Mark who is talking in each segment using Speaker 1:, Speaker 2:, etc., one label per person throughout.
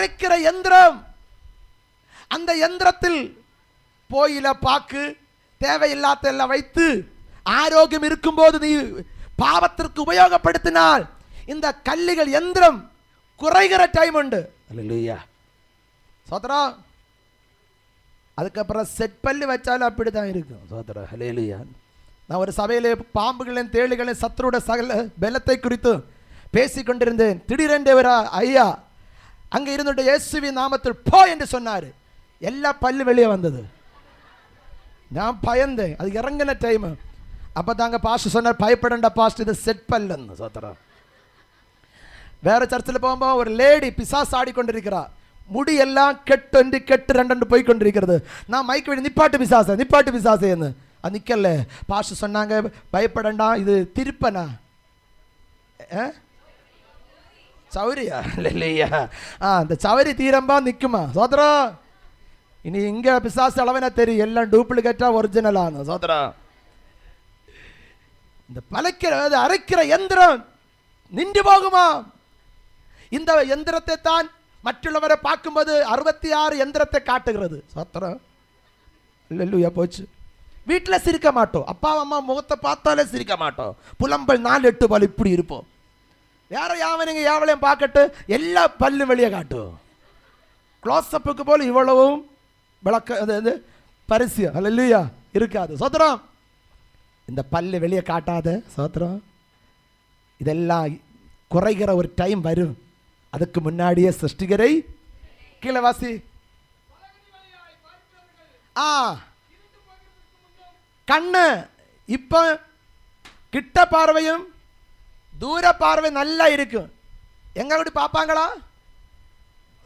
Speaker 1: அரைக்கிற யந்திரம். அந்த யந்திரத்தில் போயில பாக்கு தேவையில்லாத எல்லாம் வைத்து ஆரோக்கியம் இருக்கும்போது நீ பாவத்திற்கு உபயோகப்படுத்தினால் இந்த கல்லுகள் யந்திரம் குறைகிற டைம் உண்டு. அல்லேலூயா, சோதரம். அதுக்கப்புறம் செட் பல்லு வச்சாலும் அப்படிதான் இருக்கும். சோதரம், அல்லேலூயா. நான் ஒரு சபையிலே பாம்புகளின் தேளுகளின் சத்துருட சகல பலத்தை குறித்து பேசி கொண்டிருந்தேன். திடீரென்று ஒரு ஐயா அங்கே இருந்துட்டு இயேசுவின் நாமத்தில் போ என்று சொன்னார். எல்லா பல்லு வெளியே வந்தது. நான் பயந்தேன். அது இறங்கின டைம். அப்போ தாங்க பாஸ்டர் சொன்னார், பயப்படண்டா பாஸ்டர், இது செட் பல்லுன்னு. சோதரம். வேற சர்ச்சில் போகும்போது ஒரு லேடி பிசாசு ஆடிக்கொண்டிருக்கிறா. முடி எல்லாம் கெட்டு கெட்டு ரெண்டு போய் கொண்டிருக்கிறது. நான் மைக்கு விட நிப்பாட்டு பிசாசேன்னு. அது நிற்கல. பாஸ்டர் சொன்னாங்க, பயப்படண்டா, இது திருப்பனா சௌரியா இல்லையா? அந்த சௌரி தீரம்பா நிற்குமா? சோதரம். இனி இங்கே பிசாசு அளவனா தெரியும், எல்லாம் டூப்ளிகேட்டா ஒரிஜினலான. சோதரம். இந்த அரைக்கிற யந்திரம் நின்று போகுமா? இந்த யந்திரத்தை தான் மற்றவரை பார்க்கும்போது 66 யந்திரத்தை காட்டுகிறது. சோத்திரம். இல்லையா போச்சு. வீட்டில் சிரிக்க மாட்டோம். அப்பா அம்மா முகத்தை பார்த்தாலே சிரிக்க மாட்டோம். புலம்பல் 4-8 பல் இப்படி இருப்போம். வேற யாவனுங்க யாவளையும் பார்க்கட்டு எல்லா பல்லு வெளியே காட்டும். க்ளோஸ்அப்புக்கு போல இவ்வளவும் விளக்க அது பரிசு அல்லேலூயா இருக்காது. சோத்திரம். இந்த பல்லு வெளியே காட்டாத. சோத்திரம். இதெல்லாம் குறைகிற ஒரு டைம் வரும். அதுக்கு முன்னாடியே சிருஷ்டிகரை கீழே வாசி. கண்ணு இப்ப கிட்ட பார்வையும் தூர பார்வை நல்லா இருக்கும். எங்க அப்படி பார்ப்பாங்களா?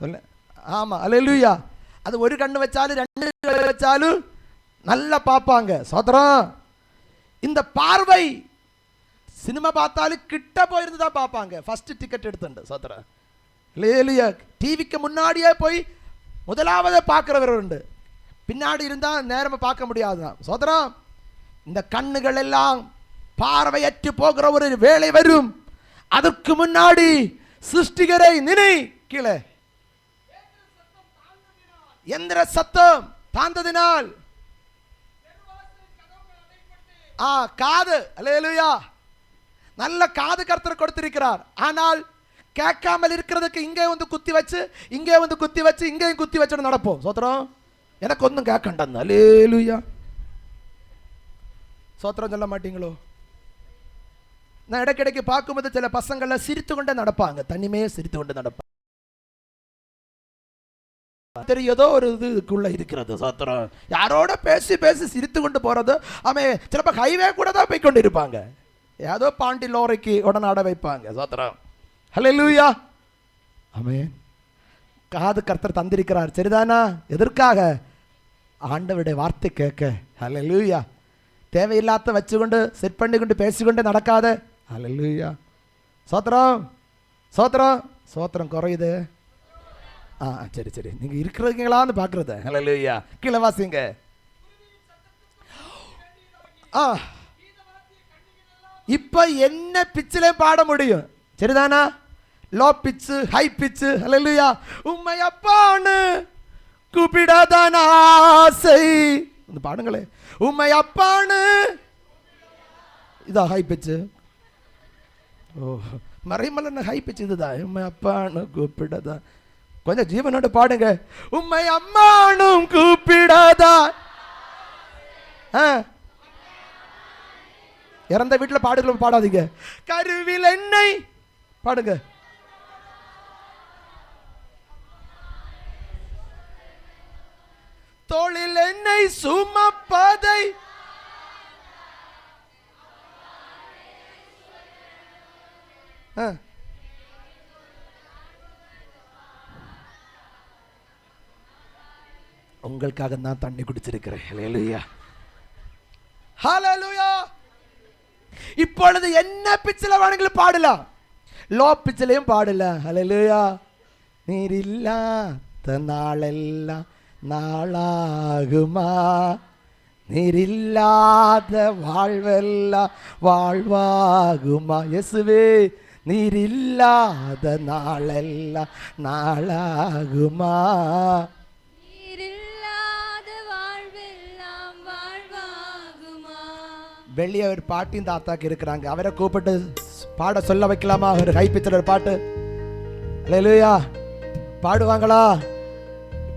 Speaker 1: சொல்ல. ஆமா, அல்லேலூயா. அது ஒரு கண்ணு வச்சாலும் 2 வச்சாலும் நல்லா பார்ப்பாங்க. சோதரம். இந்த பார்வை சினிமா பார்த்தாலும் கிட்ட போயிருந்து தான் பார்ப்பாங்க. ஃபர்ஸ்ட் டிக்கெட் எடுத்துண்டு. சோதரம். அல்லேலூயா. டிவிக்கு முன்னாடியே போய் முதலாவது பார்க்கிறவர் உண்டு. பின்னாடி இருந்தால் நேரமா பார்க்க முடியாதுதான். சோதரம். இந்த கண்ணுகள் எல்லாம் பார்வையற்று போகிற ஒரு வேலை வரும். அதற்கு முன்னாடி சிருஷ்டிகரை நினை. கீழே எந்திர சத்தம் தாழ்ந்ததினால் காது. அல்லேலூயா. நல்ல காது கர்த்தர் கொடுத்திருக்கிறார். ஆனால் கேட்காமல் இருக்கிறதுக்கு இங்கே வந்து குத்தி வச்சு இங்கே வந்து குத்தி வச்சு இங்கேயும் குத்தி வச்சு நடப்போம். சோத்திரம். எனக்கு ஒன்றும் கேட்கண்டா. அல்லேலூயா. சோத்திரம் சொல்ல மாட்டீங்களோ? நான் இடைக்கிடைக்கு பார்க்கும்போது சில பசங்களை சிரித்து கொண்டே நடப்பாங்க. தனிமையே சிரித்து கொண்டு நடப்பாங்க. தெரியாதோ ஒரு இதுக்குள்ள இருக்கிறது. சோத்திரம். யாரோட பேசி பேசி சிரித்து கொண்டு போறது. அவன் சிலப்ப ஹைவே கூட தான் போய் கொண்டு இருப்பாங்க. ஏதோ பாண்டி லோரைக்கு உடனாட வைப்பாங்க. சோத்திரம். அல்லேலூயா. ஆமென். காது கர்த்தர் தந்திருக்கிறார். சரிதானா? எதற்காக? ஆண்டவருடைய வார்த்தை கேட்க. அல்லேலூயா. தேவையில்லாத வச்சுக்கொண்டு செட் பண்ணிக்கொண்டு பேசிக்கொண்டு நடக்காத. அல்லேலூயா. சோத்திரம். சோத்திரம். சோத்திரம் குறையுது. சரி சரி, நீங்க இருக்கிறீங்களான்னு பார்க்கறது. அல்லேலூயா. கீழே வாசிங்க. இப்ப என்ன பிச்சிலே பாட முடியும்? சரிதானா? லோ பிச்சு, ஹை பிச்சு. அல்லேலூயா. உம்மை அப்பான்னு கூப்பிடாதான் ஆசை. பாடுங்களே. உம்மை அப்பான்னு. இதா ஹை பிச்சு. ஓ, மறைமலன்னு ஹை பிச்சு இதுதான். உம்மை அப்பான்னு கூப்பிடாதான். கொஞ்சம் ஜீவனோட பாடுங்க. உம்மை அம்மானும் கூப்பிடாதான். இறந்த வீட்டில் பாடுகளும் பாடாதீங்க. கருவில் என்னை பாடுங்க. தோளில் என்னை சுமப்பதை உங்களுக்காக நான் தண்ணி குடிச்சிருக்கிறேன். ஹல்லேலூயா. ஹல்லேலூயா. இப்பொழுது என்ன பிச்சில வேணுங்களும் பாடலாம். லோ பிச்சிலையும் பாடலாம். ஹல்லேலூயா. நீர் இல்லாத நாளெல்லாம் நாளாகுமா? நீர் இல்லாத வாழ்வெல்லாம் வாழ்வாகுமா? இயேசுவே நீரில்லாத நாளெல்லாம் நாளாகுமா? வெளியே ஒரு பாட்டின் தாத்தாக்கு இருக்கிறாங்க, அவரை கூப்பிட்டு பாட சொல்ல வைக்கலாமா? ஒரு கைப்பித்தல் ஒரு பாட்டு. ஹல்லேலூயா. பாடுவாங்களா?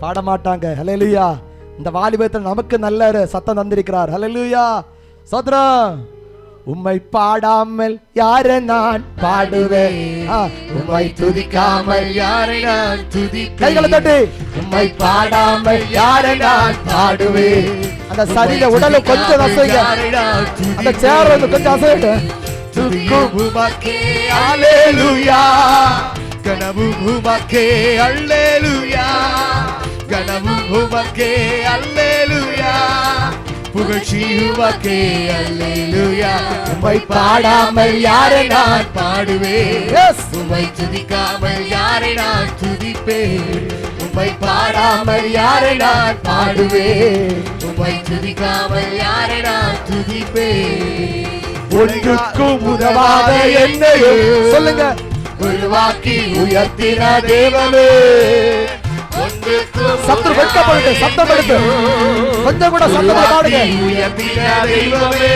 Speaker 1: பாட மாட்டாங்க. ஹல்லேலூயா. இந்த வாலிபத்தில் நமக்கு நல்ல சத்தம் தந்திருக்கிறார். ஹல்லேலூயா. சோத்ரம். உம்மை பாடாமல் யாரை நான் பாடுவேன், உம்மை துதிக்காமல் யாரை நான் துதிப்பேன். கைகளை தட்டி. உம்மை பாடாமல் யாரை நான் பாடுவேன். அந்த சரீர உடலை கொஞ்சம் அசைங்க, அந்த சேர் வந்து கொஞ்சம் அசைங்க. அல்லேலூயா. கனவு உமக்கே அல்லேலூயா. கனவு உமக்கே அல்லேலூயா. புகழ்ச்சி உமக்கே அல்லேலூயா. உம்மை பாடாமல் யாரை நான் பாடுவேன், உம்மை துதிக்காமல் யாரை நான் துதிப்பேன். உம்மை பாடாமல் யாரை நான் பாடுவேன், உம்மை துதிக்காமல் யாரை நான் துதிப்பேன். ஒன்றுக்கும் உதவாத என்னையோ சொல்லுங்க உருவாக்கி உயர்த்தின தேவனே. சத்து வெட்கப்படுது, சத்தம் எடுத்து கொஞ்சம் கூட சத்தம் பாடுங்க. உயர்த்தின தெய்வமே,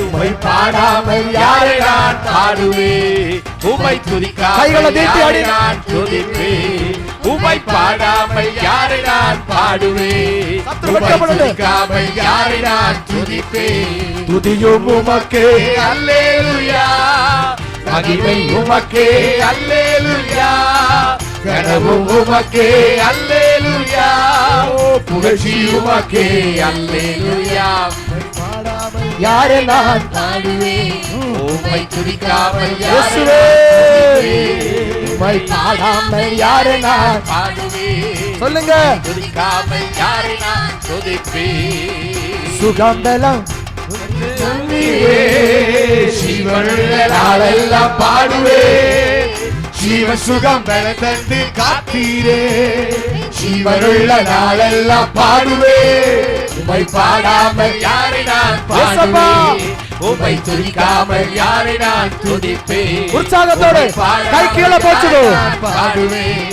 Speaker 1: உம்மை பாடாமல் யாரை நான் பாடுவேன், உம்மை துதிக்காமல் கைகளை நீட்டி ஆடி நான் துதிப்பேன். உம்மை பாடாமல் யாரை நான் பாடுவேன், உம்மை துதிக்காமல் யாரை நான் துதிப்பேன். துதியும் உமக்கே அல்லேலூயா. மகிமை உமக்கே அல்லேலூயா. கனவும் உமக்கே அல்லேலூயா. புகழ்ச்சி உமக்கே அல்லேலூயா. யாரை நான் பாடுவேன், உம்மை துதிக்காமல் இயேசுவே. உம்மை பாடாமல் யாரை நான் பாடுவேன், சொல்லுங்க துதிக்காமல் யாரை நான் துதிப்பேன். சுகம்பலம் ஜீவனுள்ள நாளெல்லாம் பாடுவேன். ஜீவ சுகம் தந்து காத்தீரே. ஜீவனுள்ள நாளெல்லாம் பாடுவேன். உம்மை பாடாமல் யாரை நான் பாடுவேன், உம்மை துதிக்காமல் யாரை நான் துதிப்பேன். உற்சாகத்தோடு கை கீழே போச்சு பாடுவேன்.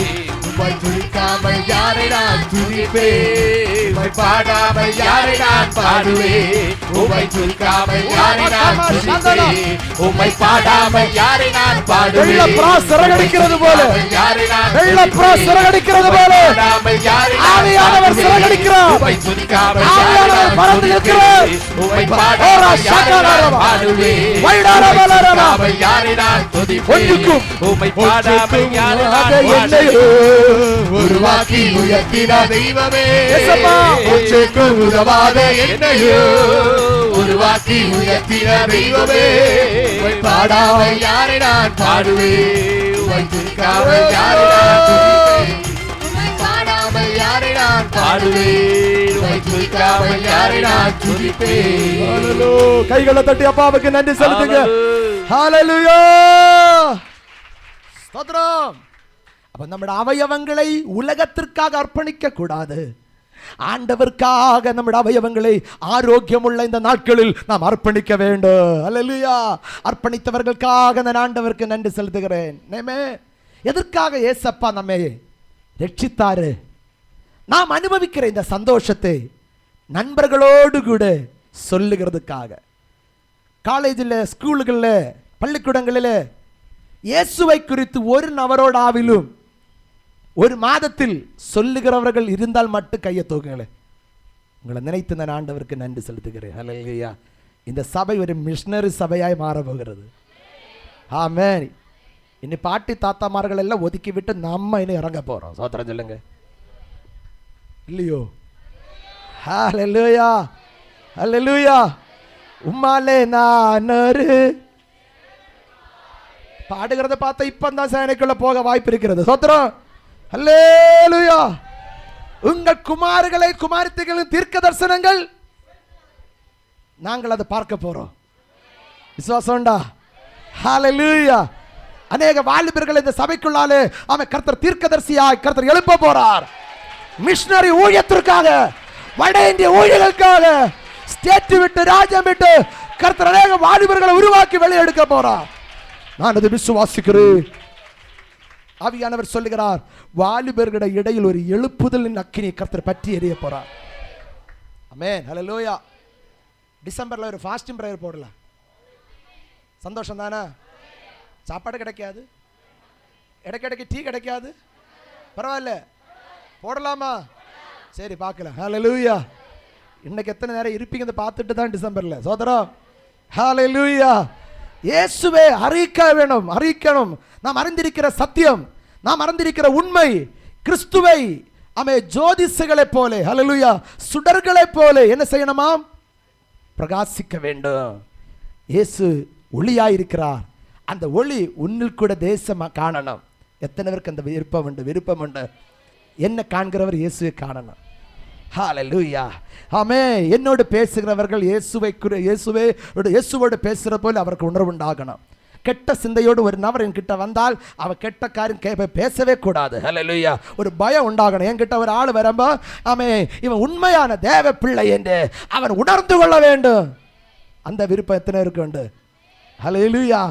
Speaker 1: உம்மை துதிக்காமல் யாரை நான் துதிப்பேன், உம்மை பாடாமல் யாரை நான் பாடுவேன். உம்மை துதிக்காமல் யாரை நான் துதிப்பேன், உம்மை பாடாமல் யாரை நான் பாடுவேன். வெள்ளப்புறா சிறகடிக்கிறது போல, வெள்ளப்புறா சிறகடிக்கிறது போல ஆவியானவர் சிறகடிக்கிறார். உம்மை துதிக்காமல் ஆவியானவர் பறந்து நிற்கிறார். உம்மை பாடாமல் யாரை நான் பாடுவேன், வைடாரபலரபால் யாரை நான் துதிப்பேன். உம்மை பாடாமல் யாரை நான் பாடுவேன். உருவாக்கி உயர்த்தின தெய்வமே, ஒன்றுக்கும் உதவாத என்னையோ உருவாக்கி உயர்த்தின தெய்வமே. உம்மை பாடாமல் யாரை நான் பாடுவேன், உம்மை துதிக்காமல் யாரை நான் துதிப்பேன். உம்மை பாடாமல் யாரை நான் பாடுவேன், உம்மை துதிக்காமல் யாரை நான் துதிப்பேன். கைகளை தட்டி அப்பாவுக்கு நன்றி செலுத்துங்க. ஹல்லேலூயா. ஸ்தோத்திரம். அப்ப நம்முடைய அவயவங்களை உலகத்திற்காக அர்ப்பணிக்க கூடாது. ஆண்டவருக்காக நம்முடைய அவயவங்களை ஆரோக்கியமுள்ள இந்த நாட்களில் நாம் அர்ப்பணிக்க வேண்டும். அல்லேலூயா. அர்ப்பணித்தவர்களுக்காக நான் ஆண்டவருக்கு நன்றி செலுத்துகிறேன். எதற்காக ஏசப்பா நம்மை ரட்சித்தாரு? நாம் அனுபவிக்கிற இந்த சந்தோஷத்தை நண்பர்களோடு கூட சொல்லுகிறதுக்காக. காலேஜில், ஸ்கூலுகளில், பள்ளிக்கூடங்களில் இயேசுவை குறித்து ஒரு நபரோடாவிலும் ஒரு மாதத்தில் சொல்லுகிறவர்கள் இருந்தால் மட்டும் கையை தூக்குங்களேன். உங்களை நினைத்து நான் ஆண்டவருக்கு நன்றி செலுத்துகிறேன். ஹல்லேலூயா. இந்த சபை ஒரு மிஷனரி சபையாய் மாறப்போகிறது. ஆமென். இனி பாட்டி தாத்தாமார்கள் எல்லாம் ஒதுக்கி விட்டு நம்ம இன்னும் இறங்க போறோம். சோத்திரம் சொல்லுங்க. இல்லையோ? ஹல்லேலூயா. ஹல்லேலூயா. உம்மாலே நான் ஒரு பாடுகிறத பார்த்தா இப்பந்தான் சேனைக்குள்ள போக வாய்ப்பு இருக்கிறது. சோத்திரம். அல்லேலூயா. உங்கள் குமாரர்களை குமாரத்திகளின் தீர்க்க தரிசனங்கள் நாங்கள் அதை பார்க்க போறோம். விசுவாசம் உண்டா? ஹல்லேலூயா. அநேக வாலிபர்கள் இந்த சபைக்குள்ளாலே அவன் கர்த்தர் தீர்க்கதரிசியாய் கர்த்தர் எழுப்ப போறார். மிஷனரி ஊழியத்திற்காக, வட இந்திய ஊழியர்களுக்காக, ஸ்டேட் விட்டு ராஜ்யம் விட்டு கர்த்தர் அநேக வாலிபர்களை உருவாக்கி வெளியெடுக்க போறார். நான் அதை விசுவாசிக்கிறேன். ஆவியானவர் சொல்லுகிறார், வாலிபர்களுடைய இடையில் ஒரு எழுப்புதலின் அக்கினி கர்த்தர் பற்றி எறிய போறார். ஆமென், ஹல்லேலூயா. டிசம்பர்ல ஒரு ஃபாஸ்டிங் பிரேயர் போடலாம். சந்தோஷம் தானே? சாப்பாடு கிடைக்காது, இடைக்கிடைக்கு டீ கிடைக்காது, பரவாயில்ல, போடலாமா? சரி பார்க்கலாம். ஹல்லேலூயா. இன்னைக்கு எத்தனை நேரம் இருப்பீங்க பார்த்துட்டு தான் டிசம்பர்ல. சோதரம், ஹல்லேலூயா. இயேசுவே அறிவிக்க வேணும், அறிவிக்கணும். நாம் அறிந்திருக்கிற சத்தியம், நாம் அறிந்திருக்கிற உண்மை, கிறிஸ்துவை ஜோதிஷங்களை போல, ஹல்லேலூயா, சுடர்களை போல என்ன செய்யணுமாம்? பிரகாசிக்க வேண்டும். இயேசு ஒளியாயிருக்கிறார். அந்த ஒளி உன்னில் கூட தேசமா காணணும். எத்தனை பேருக்கு அந்த விருப்பம் உண்டு? என்ன காண்கிறவர் இயேசுவை காணணும். ஹல்லேலூயா. ஆமென். என்னோடு பேசுகிறவர்கள் இயேசுவோடு பேசுகிற போல அவருக்கு உணர்வு உண்டாகணும். கெட்ட சிந்தையோடு ஒரு நபர் என்கிட்ட வந்தால் அவன் கெட்ட காரியம் பேசவே கூடாது. ஹல்லேலூயா. ஒரு பயம் உண்டாகணும். என்கிட்ட ஒரு ஆள் வரம்போ ஆமென், இவன் உண்மையான தேவ பிள்ளை என்று அவன் உணர்ந்து கொள்ள வேண்டும். அந்த விருப்பம் எத்தனை இருக்கு உண்டு? ஹல்லேலூயா.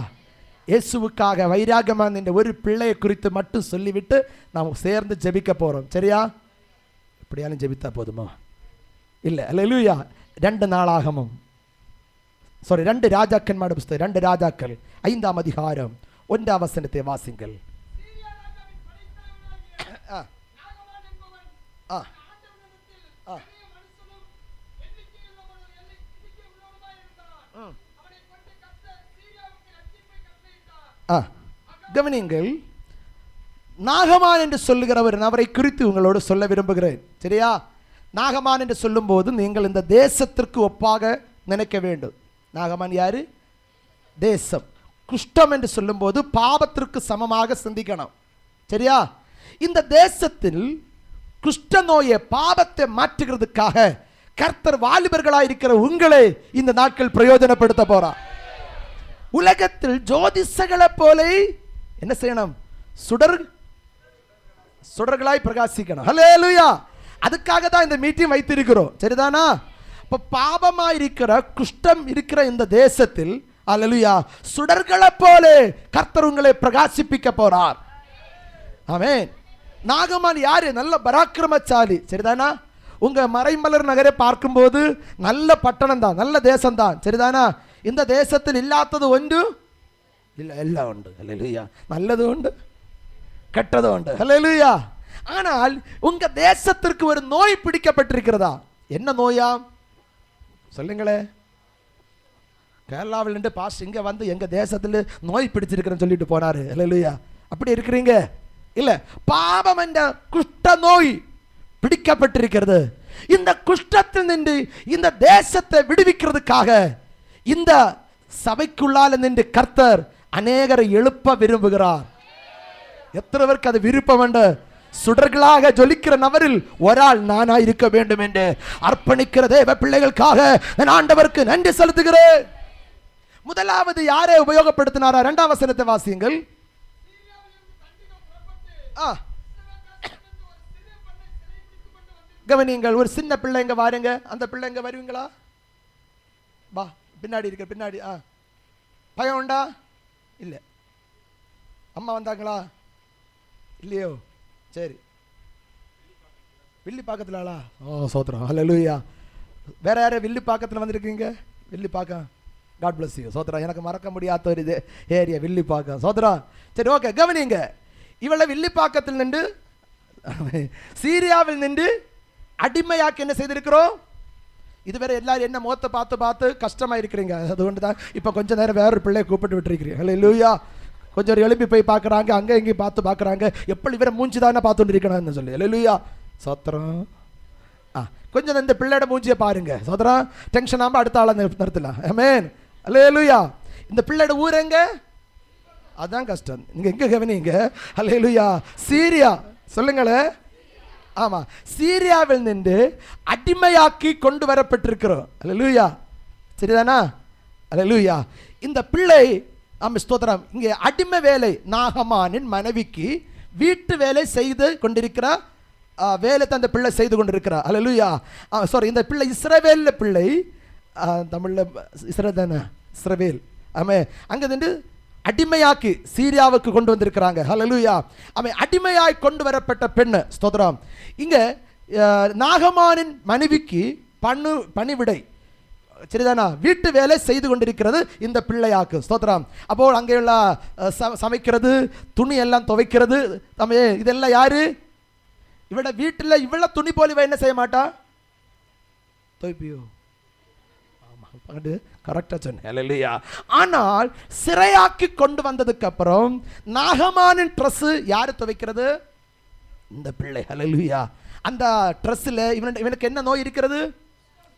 Speaker 1: இயேசுவுக்காக வைராகமான இந்த ஒரு பிள்ளையை குறித்து மட்டும் சொல்லிவிட்டு நாம் சேர்ந்து ஜெபிக்க போறோம். சரியா? இப்படியாலும் ஜெபித்தா போதுமா? இல்லை. ஹல்லேலூயா. 2 நாளாகமும் 2 ராஜாக்கன்மாட புஸ்தகம் 2 ராஜாக்கள் 5ஆம் அதிகாரம் 1ஆம் வசனத்தை வாசிங்கள். கவனிங்கள். நாகமான் என்று சொல்லுகிற ஒரு நபரை குறித்து உங்களோடு சொல்ல விரும்புகிறேன். சரியா? நாகமான் என்று சொல்லும் போது நீங்கள் இந்த தேசத்திற்கு ஒப்பாக நினைக்க வேண்டும். நாகமான் யாரு? தேசம். குஷ்டம் என்று சொல்லும் போது பாவத்திற்கு சமமாக சிந்திக்கணும். சரியா? இந்த தேசத்தில் குஷ்ட நோயை, பாவத்தை மாற்றுகிறதுக்காக கர்த்தர் வாலிபர்களாயிருக்கிற உங்களை இந்த நாட்கள் பிரயோஜனப்படுத்த போறார். உலகத்தில் ஜோதிஷங்களை போல என்ன செய்யணும்? சுடர்களாய் பிரகாசிக்கணும். ஹல்லேலூயா. அதுக்காக தான் இந்த மீட்டிங் வைத்திருக்கிறோம். சரிதானா? இப்போ பாவமாயிருக்கிற குஷ்டம் இருக்கிற இந்த தேசத்தில் ஹல்லேலூயா சுடர்களை போல கர்த்தர் உங்களை பிரகாசிப்பிக்க போறார். ஆமென். நாகமான் யாரு? நல்ல பராக்கிரமசாலி. சரிதானா? உங்க மறைமலர் நகரை பார்க்கும்போது நல்ல பட்டணம் தான், நல்ல தேசம் தான். சரிதானா? இந்த தேசத்தில் இல்லாதது ஒன்று இல்லை, எல்லாம் உண்டு. ஹல்லேலூயா. நல்லது உண்டு, கெட்டது உண்டு. ஹல்லேலூயா. ஆனால் உங்க தேசத்திற்கு ஒரு நோய் பிடிக்கப்பட்டிருக்கிறதா? என்ன நோயா சொல்லுங்களே. கேரளாவில் நின்று பாஸ் இங்க வந்து எங்க தேசத்தில் நோய் பிடிச்சிருக்கிறேன்னு சொல்லிட்டு போனாரு. ஹல்லேலூயா. அப்படி இருக்கிறீங்க இல்ல? பாவம் என்ற குஷ்ட நோய் பிடிக்கப்பட்டிருக்கிறது. இந்த குஷ்டத்தில் நின்று இந்த தேசத்தை விடுவிக்கிறதுக்காக இந்த சபைக்குள்ளால நின்று கர்த்தர் அநேகரை எழுப்ப விரும்புகிறார். எத்தனை பேருக்கு அது விருப்பம் உண்டு? சுடர்களாக ஜொலிக்கிற நபரில் ஒரு ஆள் நானா இருக்க வேண்டும் என்று அர்ப்பணிக்கிற தேவ பிள்ளைகளுக்காக நான் ஆண்டவருக்கு நன்றி செலுத்துகிறேன். முதலாவது யாரை உபயோகப்படுத்தினாரா? 2ஆம் வசனத்தை வாசியுங்கள். கவனியுங்கள். ஒரு சின்ன பிள்ளைங்க வாருங்க. அந்த பிள்ளைங்க வருவீங்களா? வா, பின்னாடி இருக்க பின்னாடி. பயம் உண்டா? இல்லை. அம்மா வந்தாங்களா? இல்லையோ? சரி. வில்லி பாக்கத்துல? ஓ சோத்ரம். ஹல்லேலூயா. வேற யாரே வில்லி பாக்கத்தில் வந்திருக்கீங்க? Villivakkam. God bless you. சோத்ரா. எனக்கு மறக்க முடியாத ஒரு இது ஏரியா வில்லி பாக்கம். சோத்ரா. சரி, ஓகே. கவனிங்க. இவளை வில்லி பாக்கத்தில் நின்று சீரியாவில் நின்று அடிமையாக்கி என்ன செய்திருக்கிறோம்? இதுவரை எல்லாரும் என்ன முகத்தை பார்த்து பார்த்து கஷ்டமா இருக்கிறீங்க. அதுകൊണ്ട് தான் இப்போ கொஞ்ச நேரம் வேறொரு பிள்ளையை கூப்பிட்டு விட்டுருக்கிறீங்க. ஹல்லேலூயா. கொஞ்சம் எழுப்பி போய் பார்க்குறாங்க, அங்கே இங்கேயும் பார்த்து பார்க்குறாங்க, எப்படி இவரை மூஞ்சி தானே பார்த்துட்டு இருக்கணும்னு சொல்லி. ஹல்லேலூயா. சோத்திரம். கொஞ்சம் இந்த பிள்ளையோட மூஞ்சியை பாருங்க. சோத்திரம். டென்ஷன் ஆகாம அடுத்த ஆளை நிறுத்தலாம். ஆமென். ஹல்லேலூயா. இந்த பிள்ளையோட ஊர் எங்க? அதான் கஷ்டம். நீங்க எங்க கவனிங்க. ஹல்லேலூயா. சீரியா. சொல்லுங்களேன். ஆமா, சீரியாவில் நின்று அடிமையாக்கி கொண்டு வரப்பட்டிருக்கிறோம். ஹல்லேலூயா. சரிதானா? ஹல்லேலூயா. இந்த பிள்ளை ஸ்தோத்திரம் இங்கே அடிமை வேலை, நாகமானின் மனைவிக்கு வீட்டு வேலை செய்து கொண்டிருக்கிற வேலை தான் அந்த பிள்ளை செய்து கொண்டிருக்கிறார். ஹல்லேலூயா. சாரி, இந்த பிள்ளை இஸ்ரவேல் பிள்ளை, தமிழில் இஸ்ரவேல் தானே? இஸ்ரவேல். ஆமே. அங்கே நின்று அடிமையாக்கி சீரியாவுக்கு கொண்டு வந்திருக்கிறாங்க. ஹல்லேலூயா. அவன் அடிமையாய் கொண்டு வரப்பட்ட பெண்ணு. ஸ்தோத்திரம். இங்கே நாகமானின் மனைவிக்கு பணிவிடை சரிதானா, வீட்டு வேலை செய்து கொண்டிருக்கிறது இந்த பிள்ளையாக்கு. ஸ்தோத்திரம். அப்போ அங்கே உள்ள சமைக்கிறது, துணி எல்லாம் துவைக்கிறது, இதெல்லாம் யாரு? இவட வீட்டில் இவ்வளோ துணி போல இவ என்ன செய்ய மாட்டா? துவைப்பியோ? கரெக்டா சொன்ன. ஆனால் சிறையாக்கி கொண்டு வந்ததுக்கு அப்புறம் நாகமானின் ட்ரெஸ் யாரு துவைக்கிறது? இந்த பிள்ளை. ஹல்லேலூயா. அந்த ட்ரெஸ்ஸில் இவனுக்கு என்ன நோய் இருக்கிறது?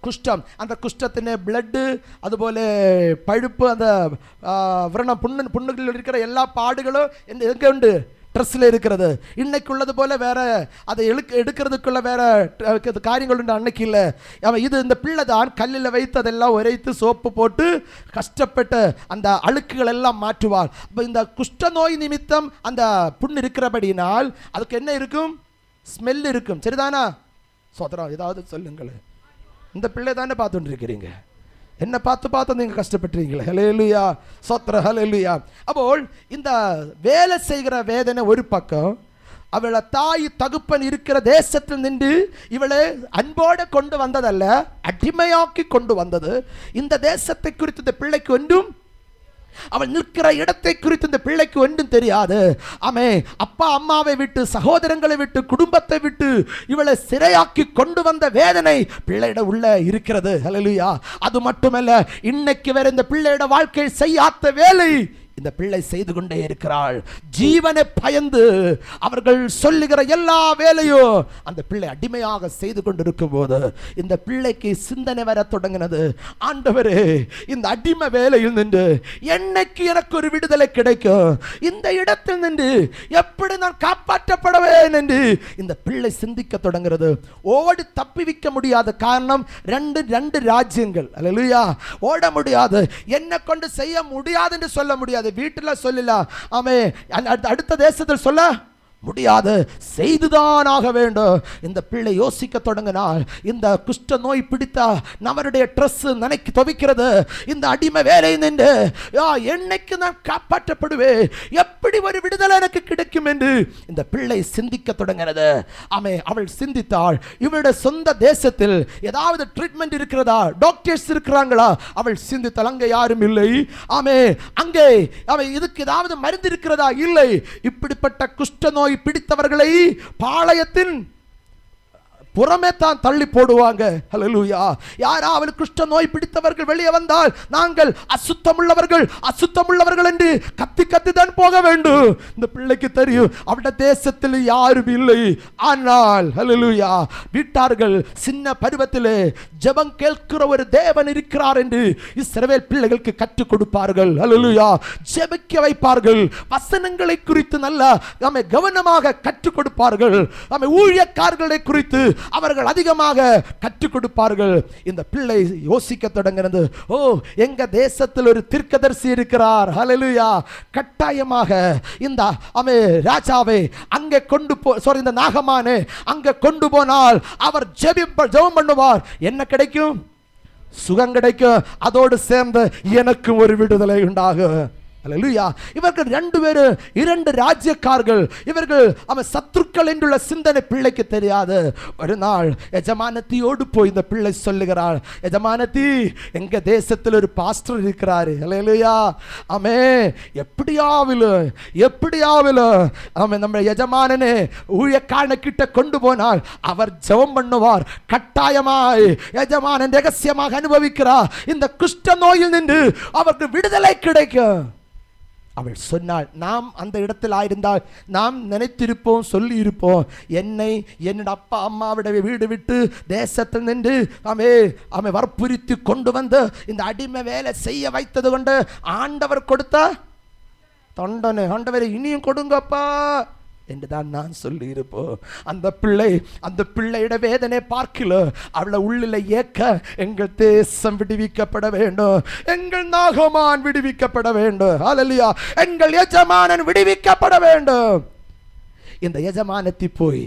Speaker 1: குஷ்டம். அந்த குஷ்டத்தின் பிளட்டு, அதுபோல பழுப்பு, அந்த விரணம், புண்ணுகளில் இருக்கிற எல்லா பாடுகளும் எங்கே உண்டு? ட்ரெஸ்ஸில் இருக்கிறது. இன்னைக்கு உள்ளது போல வேற அதை எடுக்கிறதுக்குள்ள வேற காரியங்கள் உண்டு, அன்னைக்கு இல்லை. அவன் இது இந்த பிள்ளை தான் கல்லில் வைத்து அதெல்லாம் உரைத்து சோப்பு போட்டு கஷ்டப்பட்டு அந்த அழுக்குகள் எல்லாம் மாற்றுவாள். இப்போ இந்த குஷ்ட நோய் நிமித்தம் அந்த புண்ணு இருக்கிறபடினால் அதுக்கு என்ன இருக்கும்? ஸ்மெல் இருக்கும். சரிதானா? சோதரம். ஏதாவது சொல்லுங்களேன். இந்த பிள்ளை தானே பார்த்துட்டு இருக்கிறீங்க. என்ன பார்த்து நீங்கள் கஷ்டப்பட்டுறீங்களே. ஹல்லேலூயா. சோத்ர. ஹல்லேலூயா. அப்போ இந்த வேலை செய்கிற வேதனை ஒரு பக்கம், அவளை தாய் தகுப்பன் இருக்கிற தேசத்தில் நின்று இவளை அன்போடு கொண்டு வந்ததல்ல, அடிமையாக்கி கொண்டு வந்தது. இந்த தேசத்தை குறித்து இந்த பிள்ளைக்கு ஒன்றும், அவள் நிற்கிற இடத்தை குறித்து இந்த பிள்ளைக்கு ஒன்றும் தெரியாது. ஆமே, அப்பா அம்மாவை விட்டு, சகோதரங்களை விட்டு, குடும்பத்தை விட்டு இவளை சிறையாக்கி கொண்டு வந்த வேதனை பிள்ளையிட உள்ள இருக்கிறது. ஹல்லேலூயா. அது மட்டுமல்ல, இன்னைக்கு வேற இந்த பிள்ளையோட வாழ்க்கை செய்யாத வேலை இந்த பிள்ளை செய்து கொண்டே இருக்கிறாள். ஜீவனை பயந்து அவர்கள் சொல்லுகிற எல்லா வேலையும் அந்த பிள்ளை அடிமையாக செய்து கொண்டிருக்கும் போது இந்த பிள்ளைக்கு சிந்தனை வர தொடங்கினது, ஆண்டவரே, இந்த அடிமை வேலையில் நின்று என்னைக்கு எனக்கு ஒரு விடுதலை கிடைக்கும், இந்த இடத்தில் நின்று எப்படி நான் காப்பாற்றப்படுவேன் என்று இந்த பிள்ளை சிந்திக்க தொடங்கிறது. ஓடி தப்பிவிக்க முடியாத காரணம் ரெண்டு ராஜ்யங்கள். அல்லேலூயா. ஓட முடியாது, என்ன கொண்டு செய்ய முடியாது என்று சொல்ல முடியாது. வீட்டில் சொல்லலாம், ஆமே, அடுத்த தேசத்தில் சொல்ல முடியாது, செய்துதான் ஆக வேண்டும். இந்த பிள்ளை யோசிக்க தொடங்கினால், இந்த குஷ்ட நோய் பிடித்தா நம்மளுடைய ட்ரெஸ் நனைக்கு துவைக்கிறது, இந்த அடிமை வேலை நின்று என்னைக்கு நான் காப்பாற்றப்படுவேன், எப்படி ஒரு விடுதலை எனக்கு கிடைக்கும் என்று இந்த பிள்ளை சிந்திக்க தொடங்கிறது. ஆமே, அவள் சிந்தித்தாள், இவளுடைய சொந்த தேசத்தில் ஏதாவது ட்ரீட்மெண்ட் இருக்கிறதா, டாக்டர்ஸ் இருக்கிறாங்களா? அவள் சிந்தித்தாள், அங்கே யாரும் இல்லை. ஆமே, அங்கே இதுக்கு ஏதாவது மருந்து இருக்கிறதா? இல்லை. இப்படிப்பட்ட குஷ்ட நோய் பிடித்தவர்களை பாளையத்தின் புறமே தான் தள்ளி போடுவாங்க. ஹல்லேலூயா. யாராவது குஷ்ட நோய் பிடித்தவர்கள் வெளியே வந்தால் நாங்கள் அசுத்தமுள்ளவர்கள் என்று கத்தி தான் போக வேண்டும். இந்த பிள்ளைக்கு தெரியும் அவருடைய தேசத்தில் யாரும் இல்லை. ஆனால் ஹல்லேலூயா, வீட்டார்கள் சின்ன பருவத்திலே ஜெபம் கேட்கிற ஒரு தேவன் இருக்கிறார் என்று இஸ்ரவேல் பிள்ளைகளுக்கு கற்றுக் கொடுப்பார்கள். ஹல்லேலூயா. ஜெபிக்க வைப்பார்கள். வசனங்களை குறித்து நல்ல கவனமாக கற்றுக் கொடுப்பார்கள். ஊழியக்காரர்களை குறித்து அவர்கள் அதிகமாக கற்றுக் கொடுப்பார்கள். இந்த பிள்ளை யோசிக்க தொடங்கிறது, ஓ, எங்க தேசத்தில் ஒரு தீர்க்கதரிசி இருக்கிறார். ஹல்லேலூயா. கட்டாயமாக இந்த ராஜாவை அங்கே இந்த நாகமானே அங்கே கொண்டு போனால் அவர் ஜெபம் பண்ணுவார். என்ன கிடைக்கும்? சுகம் கிடைக்கும். அதோடு சேர்ந்து எனக்கு ஒரு விடுதலை உண்டாகும். அல்லேலூயா. இவர்கள் இரண்டு ராஜ்யக்காரர்கள். இவர்கள் சத்துருக்கள் என்றுள்ள சிந்தனை பிள்ளைக்கு தெரியாது. ஒரு நாள் எஜமானத்தியோடு போய் இந்த பிள்ளை சொல்லுகிறாள், எஜமானத்தி, எங்க தேசத்தில் ஒரு பாஸ்டர் இருக்கிறாரு. அல்லேலூயா. ஆமே, எப்படியாவில் நம்ம எஜமானனே ஊழியக்காரனை கிட்ட கொண்டு போனால் அவர் ஜெபம் பண்ணுவார். கட்டாயமாய் எஜமானன் ரகசியமாக அனுபவிக்கிறார். இந்த குஷ்ட நோயில் நின்று அவருக்கு விடுதலை கிடைக்கும். அவள் சொன்னாள், நாம் அந்த இடத்தில் ஆயிருந்தால் நாம் நினைத்திருப்போம், சொல்லி இருப்போம், என்னோட அப்பா அம்மாவுடைய வீடு விட்டு தேசத்தில் நின்று வற்புறுத்தி கொண்டு வந்து இந்த அடிமை வேலை செய்ய வைத்தது கொண்டு ஆண்டவர் கொடுத்த தொண்டனை ஆண்டவரை இனியும் கொடுங்கப்பா என்றுதான் நான் சொல்லி இருப்போம். அந்த பிள்ளையோட வேதனை பார்க்கல, அவளை உள்ளில ஏக்க, எங்கள் தேசம் விடுவிக்கப்பட வேண்டும், எங்கள் நாகமான் விடுவிக்கப்பட வேண்டும். ஹல்லேலூயா. எங்கள் எஜமானன் விடுவிக்கப்பட வேண்டும். இந்த எஜமானத்தி போய்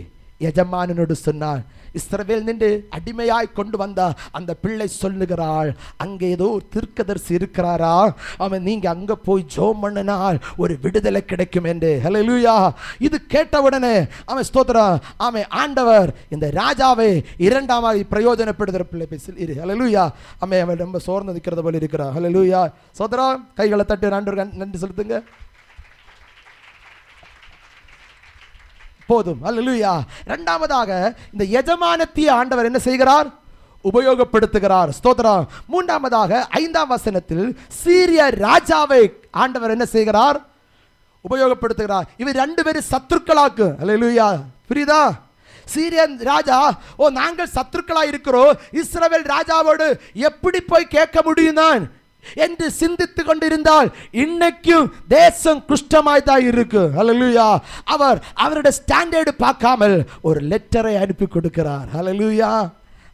Speaker 1: எஜமானனோடு சொன்னான், இஸ்ரவேல் நின்று அடிமையாய் கொண்டு வந்த அந்த பிள்ளை சொல்லுகிறாள், அங்கே ஏதோ ஒரு தீர்க்கதரிசி இருக்கிறாரா, அவன் நீங்க அங்க போய் ஜெபம் பண்ணினால் ஒரு விடுதலை கிடைக்கும் என்று. ஹல்லேலூயா. இது கேட்டவுடனே அவன் ஸ்தோத்திரம், அவன் ஆண்டவர் இந்த ராஜாவை இரண்டாவது பிரயோஜனப்படுத்துகிற பிள்ளை பேசி இரு. ஹல்லேலூயா. அவன் ரொம்ப சோர்ந்து நிற்கிறது போல இருக்கிறான். ஹல்லேலூயா. ஸ்தோத்திரம். கைகளை தட்டு நன்றி செலுத்துங்க. போதும். அல்லேலூயா. இரண்டாவதாக இந்த எஜமானத்திய ஆண்டவர் என்ன செய்கிறார்? உபயோகப்படுத்துகிறார். ஸ்தோத்திரம். மூன்றாவதாக 5ஆம் வசனத்தில் சீரிய ராஜாவை ஆண்டவர் என்ன செய்கிறார்? உபயோகப்படுத்துகிறார். இவர் 2 பேரும் சத்துருக்களாக்கு. அல்லேலூயா. புரியுதா? சீரியன் ராஜா, நாங்கள் சத்துருக்களா இருக்கிறோம், இஸ்ரவேல் ராஜாவோடு எப்படி போய் கேட்க முடியும் நான் என்று சிந்தித்து கொண்டிருந்தால் இன்னைக்கும் தேசம் குஷ்டமாய் தான் இருக்கு. ஹல்லேலூயா. அவர் அவருடைய ஸ்டாண்டர்டு பார்க்காமல் ஒரு லெட்டரை அனுப்பி கொடுக்கிறார். ஹல்லேலூயா.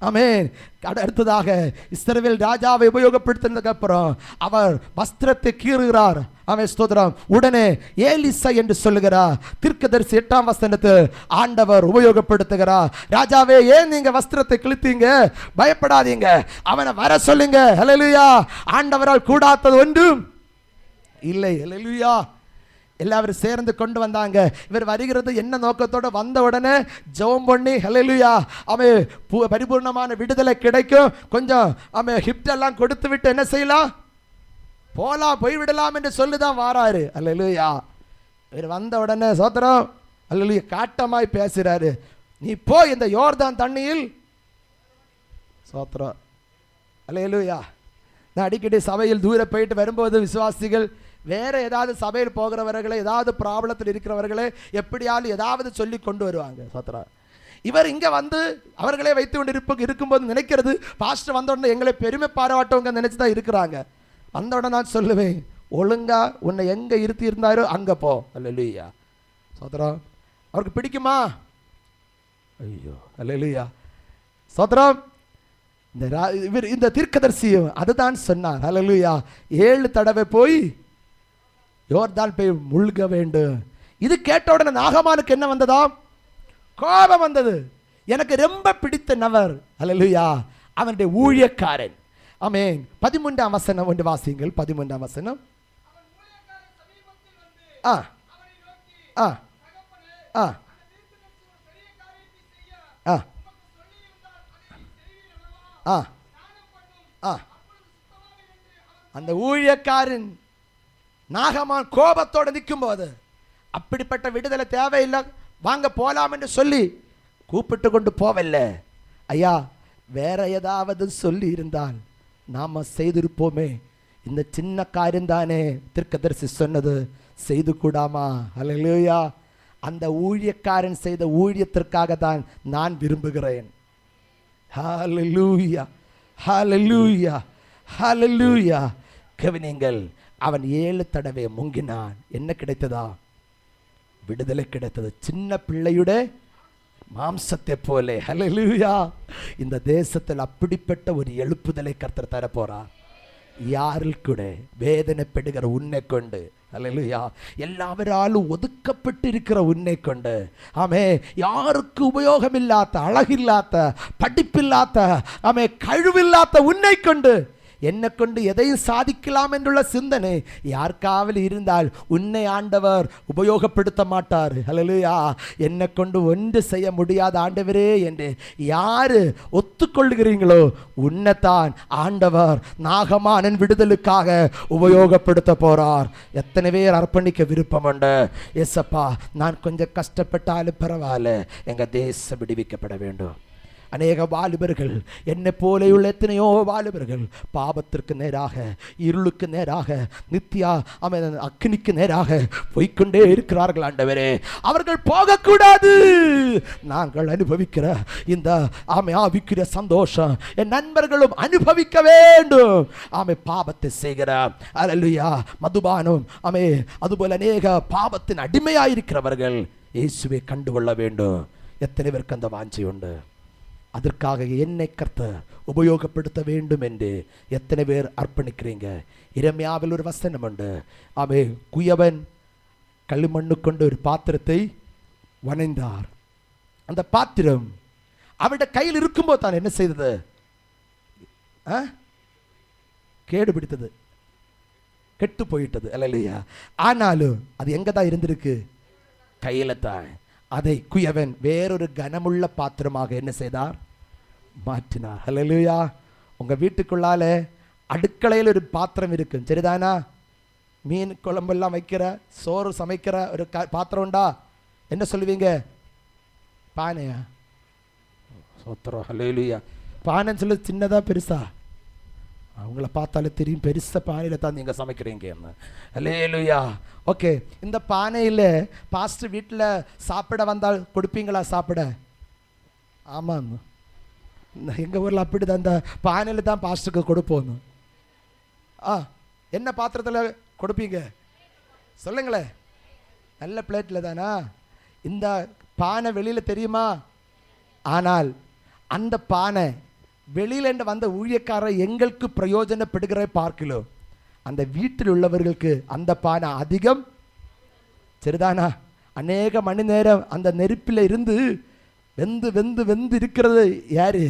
Speaker 1: ஆமென். அடுத்ததாக இஸ்ரவேல் ராஜாவை உபயோகப்படுத்தினதுக்கு அப்புறம் அவர் வஸ்திரத்தை கீறுகிறார். அவன் ஸ்தோத்திரம். உடனே ஏலிசா என்று சொல்லுகிறார் தீர்க்கதரிசி 8ஆம் வசனத்தில் ஆண்டவர் உபயோகப்படுத்துகிறார். ராஜாவே, ஏன் நீங்க வஸ்திரத்தை கிழித்தீங்க? பயப்படாதீங்க, அவனை வர சொல்லுங்க. ஹல்லேலூயா. ஆண்டவரால் கூடாதது ஒன்றும் இல்லை. ஹல்லேலூயா. எல்லாரும் சேர்ந்து கொண்டு வந்தாங்க. இவர் வருகிறது என்ன நோக்கத்தோடு? வந்த உடனே ஜெபம் பண்ணி ஹல்லேலூயா அவன் பரிபூர்ணமான விடுதலை கிடைக்கும், கொஞ்சம் அவன் ஹிப்ட் எல்லாம் கொடுத்து விட்டு என்ன செய்யலாம், போலாம், போய்விடலாம் என்று சொல்லிதான் வாராரு. ஹல்லேலூயா. இவர் வந்த உடனே சோத்திரம் ஹல்லேலூயா காட்டமாய் பேசுறாரு, நீ போய் இந்த யோர்தான் தண்ணியில் சோத்திரம். ஹல்லேலூயா. நான் அடிக்கடி சபையில் தூர போயிட்டு வரும்போது விசுவாசிகள் வேற ஏதாவது சபையில் போகிறவர்களை, ஏதாவது ப்ராப்ளத்தில் இருக்கிறவர்களே எப்படியாலும் ஏதாவது சொல்லி கொண்டு வருவாங்க. சோத்ரா. இவர் இங்கே வந்து அவர்களே வைத்து கொண்டு இருக்கும்போது நினைக்கிறது, பாஸ்டர் வந்த உடனே எங்களை பெருமை பாராட்டவங்க நினைச்சு தான் இருக்கிறாங்க. வந்த உடனே நான் சொல்லுவேன், ஒழுங்கா உன்னை எங்கே இருத்தி இருந்தாரோ அங்கே போ. அல்லேலூயா. சோத்ரா. அவருக்கு பிடிக்குமா? ஐயோ. அல்லேலூயா. சோத்ரா. இந்த தீர்க்கதரிசியும் அதுதான் சொன்னார். அல்லேலூயா. 7 தடவை போய் யோர்தான் போய் முழுக வேண்டும். இது கேட்ட உடனே நாகமானுக்கு என்ன வந்ததாம்? கோபம் வந்தது. எனக்கு ரொம்ப பிடித்த நபர் அல்லேலூயா அவனுடைய ஊழியக்காரன். ஆமென். 13ஆம் வசனம் ஒன்று வாசியுங்கள். 13ஆம் வசனம். ஆ ஆ ஆ ஆ ஆ ஆ அந்த ஊழியக்காரன் நாகமான் கோபத்தோடு நிற்கும் போது அப்படிப்பட்ட விடுதலை தேவையில்லை, வாங்க போலாம் என்று சொல்லி கூப்பிட்டு கொண்டு போவல்ல. ஐயா, வேற ஏதாவது சொல்லி இருந்தால் நாம செய்திருப்போமே. இந்த சின்ன காரியம் தானே தீர்க்கதரிசி சொன்னது, செய்து கூடாமா? ஹல்லேலூயா. அந்த ஊழியக்காரன் செய்த ஊழியத்திற்காக தான் நான் விரும்புகிறேன். ஹல்லேலூயா. ஹல்லேலூயா. ஹல்லேலூயா. கவனிங்கள். அவன் 7 தடவை முங்கினான். என்ன கிடைத்ததா? விடுதலை கிடைத்தது. சின்ன பிள்ளையுடைய மாம்சத்தை போல. ஹல்லேலூயா. இந்த தேசத்தில் அப்படிப்பட்ட ஒரு எழுப்புதலை கர்த்தர் தர போறார். யாரில் கூட வேதனைப்படுகிற உன்னை கொண்டு, அல்லேலூயா, எல்லாவராலும் ஒதுக்கப்பட்டு இருக்கிற உன்னை கொண்டு, ஆமே, யாருக்கு உபயோகம் இல்லாத, அழகில்லாத, படிப்பில்லாத, ஆமே, கழுவில்லாத உன்னை கொண்டு, என்னை கொண்டு எதையும் சாதிக்கலாம் என்றுள்ள சிந்தனை யாருக்காவது இருந்தால் உன்னை ஆண்டவர் உபயோகப்படுத்த மாட்டார். ஹல்லேலூயா. என்னை கொண்டு ஒன்று செய்ய முடியாத ஆண்டவரே என்று யாரு ஒத்துக்கொள்கிறீங்களோ உன்னைத்தான் ஆண்டவர் நாகமானின் விடுதலுக்காக உபயோகப்படுத்த போறார். எத்தனை பேர் அர்ப்பணிக்க விருப்பம் உண்டு? எஸ்ஸப்பா, நான் கொஞ்சம் கஷ்டப்பட்டாலும் பரவாயில்ல, எங்க தேசம் விடுவிக்கப்பட வேண்டும். அநேக வாலிபர்கள், என்னை போലെയുള്ള எத்தனையோ வாலிபர்கள் பாபத்திற்கு நேராக, இருளுக்கு நேராக, நித்தியா அக்னிக்கு நேராக போய்கொண்டே இருக்கிறார்கள். ஆண்டவரே, அவர்கள் போகக்கூடாது. நாங்கள் அனுபவிக்கிற இந்த ஆவிக்கிற சந்தோஷம் என் நண்பர்களும் அனுபவிக்க வேண்டும். பாவத்தை செய்கிற, அல்லேலூயா, மதுபானம், அதுபோல அநேக பாவத்தின் அடிமையாயிருக்கிறவர்கள் இயேசுவை கண்டுகொள்ள வேண்டும். எத்தனை பேருக்கு அந்த வாஞ்சை உண்டு? அதற்காக என்னை கர்த்தர் உபயோகப்படுத்த வேண்டும் என்று எத்தனை பேர் அர்ப்பணிக்கிறீங்க? இரமியாவில் ஒரு வசனம் உண்டு. குயவன் களிமண்ணு கொண்டு ஒரு பாத்திரத்தை வணைந்தார். அந்த பாத்திரம் அவருடைய கையில் இருக்கும்போது தான் என்ன செய்தது? கேடு பிடித்தது, கெட்டு போயிட்டது. அல்லேலூயா. ஆனாலும் அது எங்க தான் இருந்திருக்கு? கையில தான். அதை குயவன் வேறொரு கனமுள்ள பாத்திரமாக என்ன செய்தார்? மாற்றினார். அல்லேலூயா. உங்க வீட்டுக்குள்ளால அடுக்கலையில் ஒரு பாத்திரம் இருக்கு, சரிதானா? மீன் குழம்பெல்லாம் வைக்கிற, சோறு சமைக்கிற ஒரு பாத்திரம் உண்டா? என்ன சொல்லுவீங்க? பானையா? சோத்திரம். அல்லேலூயா. பானைன்னு சொல்லி சின்னதா பெருசா? அவங்கள பார்த்தாலே தெரியும், பெருச பானையில் தான் நீங்கள் சமைக்கிறீங்க. அல்லேலூயா. ஓகே, இந்த பானையில் பாஸ்டர் வீட்டில் சாப்பிட வந்தால் கொடுப்பீங்களா சாப்பிட? ஆமாம், எங்கள் ஊரில் அப்படி தான், இந்த பானையில் தான் பாஸ்டருக்கு கொடுப்போம். என்ன பாத்திரத்தில் கொடுப்பீங்க சொல்லுங்களேன்? நல்ல பிளேட்டில் தானா? இந்த பானை வெளியில் தெரியுமா? ஆனால் அந்த பானை வெளியில வந்த ஊழியக்காரர் எங்களுக்கு பிரயோஜனப்படுகிற பார்க்கலோ, அந்த வீட்டில் உள்ளவர்களுக்கு அந்த பானை அதிகம், சரிதானா? அநேக மணி நேரம் அந்த நெருப்பில் இருந்து வெந்து வெந்து வெந்து இருக்கிறது யாரு?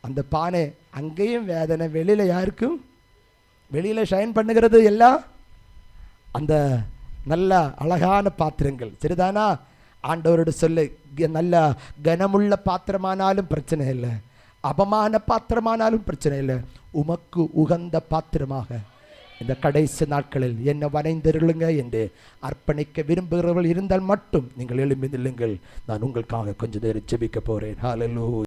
Speaker 1: அந்த பானை. அங்கேயும் வேதனை, வெளியில யாருக்கும்? வெளியில ஷைன் பண்ணுகிறது எல்லாம் அந்த நல்ல அழகான பாத்திரங்கள், சரிதானா? ஆண்டவரோட சொல்லு, நல்ல கனமுள்ள பாத்திரமானாலும் பிரச்சனை இல்லை, அபமான பாத்திரமானாலும் பிரச்சனை இல்லை, உமக்கு உகந்த பாத்திரமாக இந்த கடைசி நாட்களில் என்னை வணைந்திருளுங்க என்று அர்ப்பணிக்க விரும்புகிறவர்கள் இருந்தால் மட்டும் நீங்கள் எழும்பி நில்லுங்கள். நான் உங்களுக்காக கொஞ்ச நேரம் ஜெபிக்க போறேன். ஹல்லேலூயா.